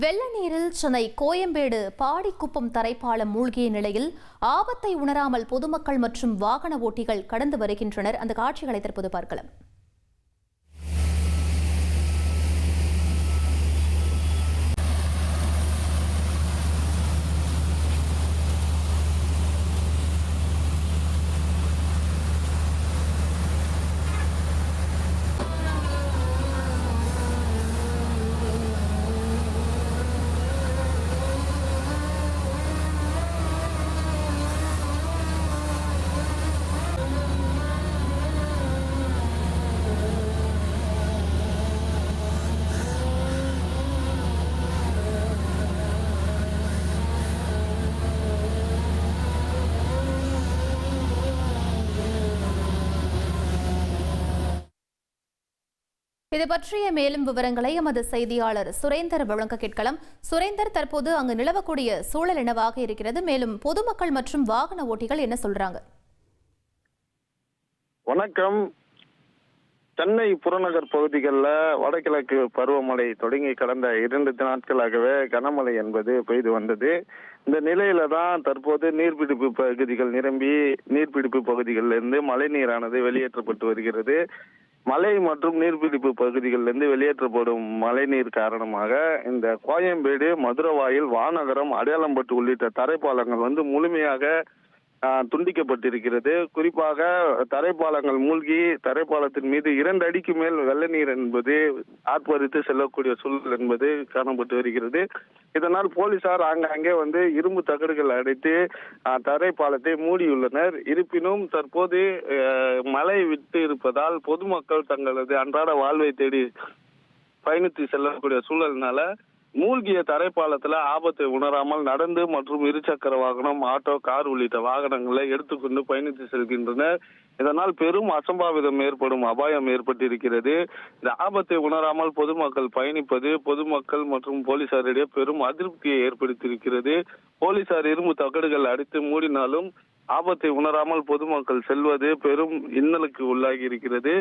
வெள்ள நீரில் சென்னை கோயம்பேடு பாடிக்குப்பம் தரைப்பாலம் மூழ்கிய நிலையில் ஆபத்தை உணராமல் பொதுமக்கள் மற்றும் வாகன ஓட்டிகள் கடந்து வருகின்றனர். அந்த காட்சிகளை தற்போது பார்க்கலாம். இது பற்றிய மேலும் விவரங்களை எமது செய்தியாளர் சுரேந்தர் வழங்க கேட்கலாம். சுரேந்தர், தற்போது அங்கு நிலவக்கூடிய சூழல் என்னவாக இருக்கிறது? மேலும் பொதுமக்கள் மற்றும் வாகன ஓட்டிகள் என்ன சொல்றாங்க? வணக்கம். சென்னை புறநகர் பகுதிகளில் வடகிழக்கு பருவமழை தொடங்கி கடந்த 2 நாட்களாகவே கனமழை என்பது பெய்து வந்தது. இந்த நிலையில தான் தற்போது நீர்பிடிப்பு பகுதிகள் நிரம்பி நீர்பிடிப்பு பகுதிகளிலிருந்து மழை நீரானது வெளியேற்றப்பட்டு வருகிறது. மலை மற்றும் நீர்பிடிப்பு பகுதிகளிலிருந்து வெளியேற்றப்படும் மழைநீர் காரணமாக இந்த கோயம்பேடு, மதுரவாயில், வானகரம், அடையாளம்பட்டு உள்ளிட்ட தரைப்பாலங்கள் முழுமையாக துண்டிக்கப்பட்டிருக்கிறது. குறிப்பாக தரைப்பாலங்கள் மூழ்கி தரைப்பாலத்தின் மீது 2 அடிக்கு மேல் வெள்ள நீர் என்பது ஆர்ப்பரித்து செல்லக்கூடிய சூழல் என்பது காணப்பட்டு வருகிறது. இதனால் போலீசார் ஆங்காங்கே இரும்பு தகடுகள் அடைத்து தரைப்பாலத்தை மூடியுள்ளனர். இருப்பினும் தற்போது மழை விட்டு இருப்பதால் பொதுமக்கள் தங்களது அன்றாட வாழ்வை தேடி பயணித்து செல்லக்கூடிய சூழலினால மூழ்கிய தரைப்பாலத்துல ஆபத்தை உணராமல் நடந்து மற்றும் இருசக்கர வாகனம், ஆட்டோ, கார் உள்ளிட்ட வாகனங்களை எடுத்துக்கொண்டு பயணித்து செல்கின்றனர். இதனால் பெரும் அசம்பாவிதம் ஏற்படும் அபாயம் ஏற்பட்டிருக்கிறது. இந்த ஆபத்தை உணராமல் பொதுமக்கள் பயணிப்பது பொதுமக்கள் மற்றும் போலீசாரிடையே பெரும் அதிருப்தியை ஏற்படுத்தியிருக்கிறது. போலீசார் இரும்பு தகடுகள் அடித்து மூடினாலும் ஆபத்தை உணராமல் பொதுமக்கள் செல்வது பெரும் இன்னலுக்கு உள்ளாகி இருக்கிறது.